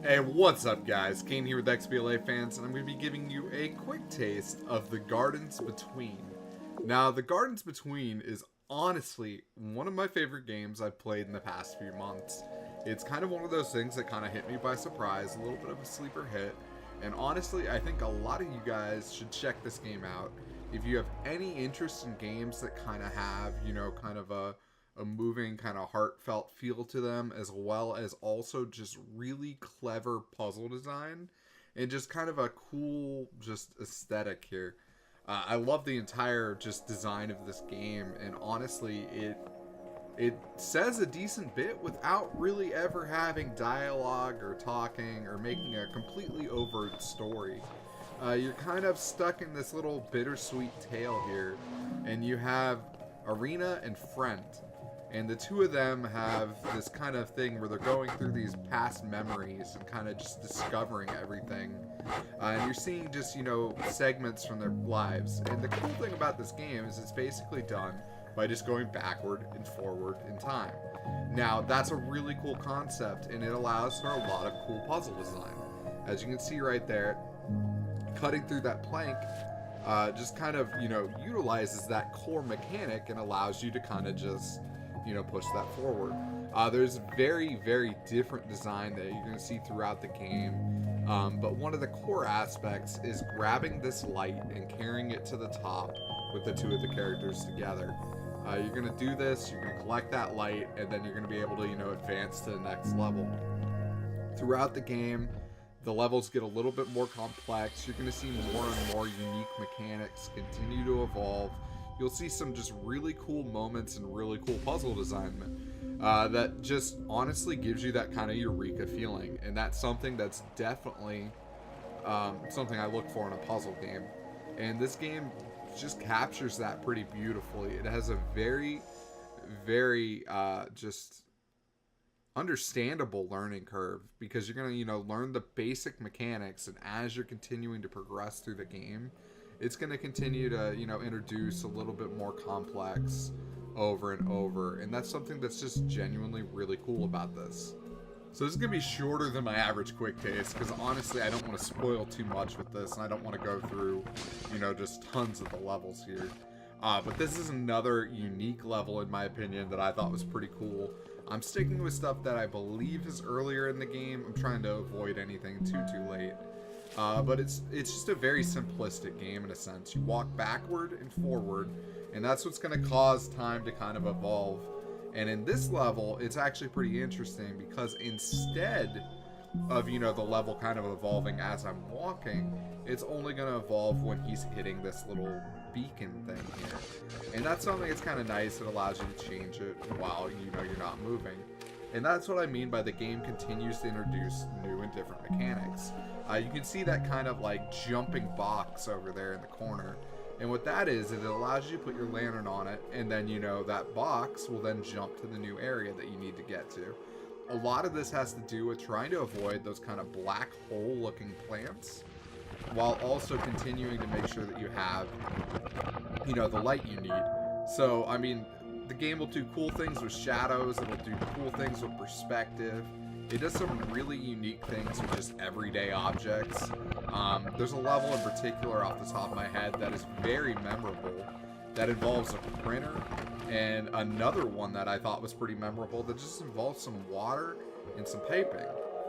Hey, what's up guys? Kane here with XBLA fans, and I'm going to be giving you a quick taste of The Gardens Between. Now, The Gardens Between is honestly one of my favorite games I've played in the past few months. It's kind of one of those things that kind of hit me by surprise, a little bit of a sleeper hit, and honestly, I think a lot of you guys should check this game out. If you have any interest in games that kind of have, kind of a moving, kind of heartfelt feel to them, as well as also just really clever puzzle design and just kind of a cool just aesthetic here. I love the entire just design of this game, and honestly, it says a decent bit without really ever having dialogue or talking or making a completely overt story. You're kind of stuck in this little bittersweet tale here, and you have Arina and Fendt. And the two of them have this kind of thing where they're going through these past memories and kind of just discovering everything. And you're seeing just, segments from their lives. And the cool thing about this game is it's basically done by just going backward and forward in time. Now, that's a really cool concept, and it allows for a lot of cool puzzle design. As you can see right there, cutting through that plank just kind of, utilizes that core mechanic and allows you to kind of just push that forward. There's very, very different design that you're going to see throughout the game, but one of the core aspects is grabbing this light and carrying it to the top with the two of the characters together. You're going to do this, you're going to collect that light, and then you're going to be able to, advance to the next level. Throughout the game, the levels get a little bit more complex. You're going to see more and more unique mechanics continue to evolve. You'll see some just really cool moments and really cool puzzle design that just honestly gives you that kind of eureka feeling. And that's something that's definitely something I look for in a puzzle game. And this game just captures that pretty beautifully. It has a very, very just understandable learning curve, because you're going to, learn the basic mechanics, and as you're continuing to progress through the game, it's going to continue to, introduce a little bit more complex over and over. And that's something that's just genuinely really cool about this. So this is going to be shorter than my average quick taste, because honestly, I don't want to spoil too much with this, and I don't want to go through, just tons of the levels here. But this is another unique level, in my opinion, that I thought was pretty cool. I'm sticking with stuff that I believe is earlier in the game. I'm trying to avoid anything too late. But it's just a very simplistic game in a sense. You walk backward and forward, and that's what's going to cause time to kind of evolve. And in this level, it's actually pretty interesting, because instead of, the level kind of evolving as I'm walking, it's only going to evolve when he's hitting this little beacon thing here. And that's something that's kind of nice. It allows you to change it while, you're not moving. And that's what I mean by the game continues to introduce new and different mechanics. You can see that kind of like jumping box over there in the corner. And what that is, it allows you to put your lantern on it, and then, that box will then jump to the new area that you need to get to. A lot of this has to do with trying to avoid those kind of black hole looking plants, while also continuing to make sure that you have, the light you need. So, I mean, the game will do cool things with shadows, it'll do cool things with perspective. It does some really unique things with just everyday objects. There's a level in particular off the top of my head that is very memorable, that involves a printer, and another one that I thought was pretty memorable that just involves some water and some piping.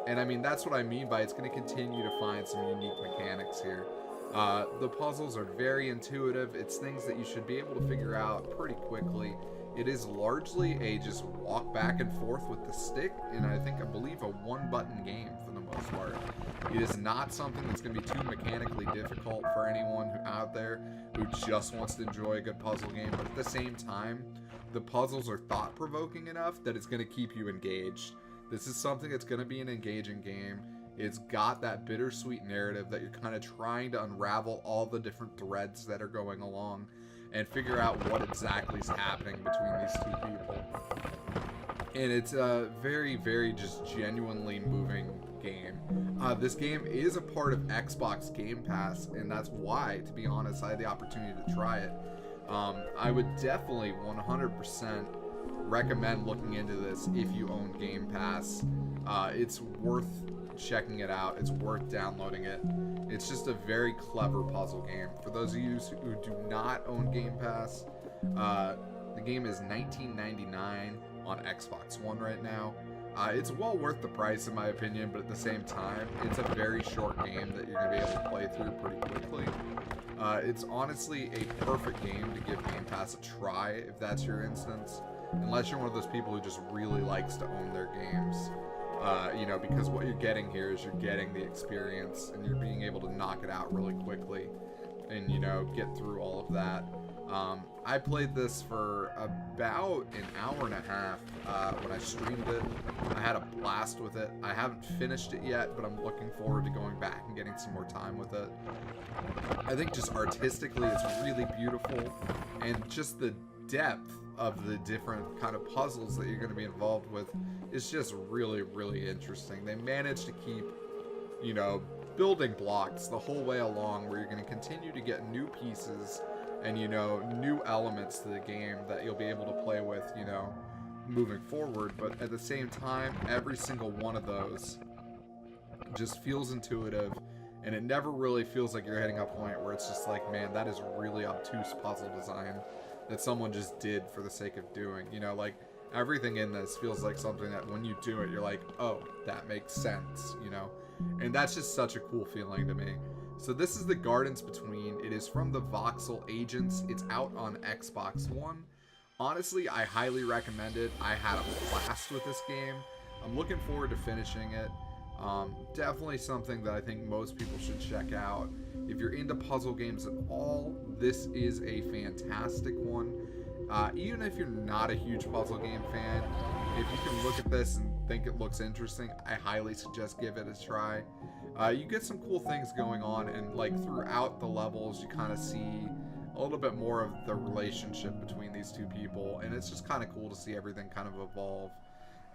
And I mean, that's what I mean by it's going to continue to find some unique mechanics here. The puzzles are very intuitive. It's things that you should be able to figure out pretty quickly. It is largely a just walk back and forth with the stick, and I believe a one-button game for the most part. It is not something that's going to be too mechanically difficult for anyone out there who just wants to enjoy a good puzzle game, but at the same time, the puzzles are thought-provoking enough that it's going to keep you engaged. This is something that's going to be an engaging game. It's got that bittersweet narrative that you're kind of trying to unravel all the different threads that are going along and figure out what exactly is happening between these two people. And it's a very, very just genuinely moving game. This game is a part of Xbox Game Pass, and that's why, to be honest, I had the opportunity to try it. I would definitely 100% recommend looking into this if you own Game Pass. It's worth checking it out. It's worth downloading it. It's just a very clever puzzle game. For those of you who do not own Game Pass, the game is $19.99 on Xbox One right now. It's well worth the price in my opinion, but at the same time, it's a very short game that you're going to be able to play through pretty quickly. It's honestly a perfect game to give Game Pass a try if that's your instance, unless you're one of those people who just really likes to own their games. You know, because what you're getting here is you're getting the experience and you're being able to knock it out really quickly and, you know, get through all of that. I played this for about an hour and a half when I streamed it. I had a blast with it. I haven't finished it yet, but I'm looking forward to going back and getting some more time with it. I think just artistically it's really beautiful, and just the depth of the different kind of puzzles that you're going to be involved with is just really, really interesting. They managed to keep, you know, building blocks the whole way along, where you're going to continue to get new pieces and, you know, new elements to the game that you'll be able to play with, you know, moving forward. But at the same time, every single one of those just feels intuitive, and it never really feels like you're hitting a point where it's just like, man, that is really obtuse puzzle design that someone just did for the sake of doing. You know, like, everything in this feels like something that when you do it, you're like, oh, that makes sense, you know? And that's just such a cool feeling to me. So this is The Gardens Between. It is from the Voxel Agents. It's out on Xbox One. Honestly, I highly recommend it. I had a blast with this game. I'm looking forward to finishing it. Definitely something that I think most people should check out. If you're into puzzle games at all, this is a fantastic one. Even if you're not a huge puzzle game fan, if you can look at this and think it looks interesting, I highly suggest give it a try. You get some cool things going on, and like throughout the levels you kind of see a little bit more of the relationship between these two people, and it's just kind of cool to see everything kind of evolve.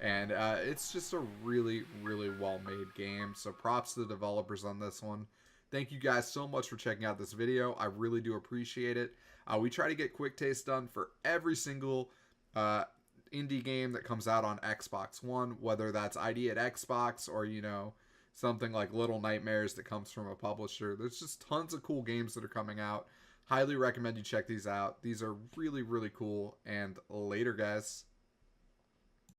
And it's just a really, really well-made game, so props to the developers on this one. Thank you guys so much for checking out this video. I really do appreciate it. We try to get quick tastes done for every single indie game that comes out on Xbox One, whether that's ID at Xbox or, you know, something like Little Nightmares that comes from a publisher. There's just tons of cool games that are coming out. Highly recommend you check these out. These are really, really cool. And later, guys.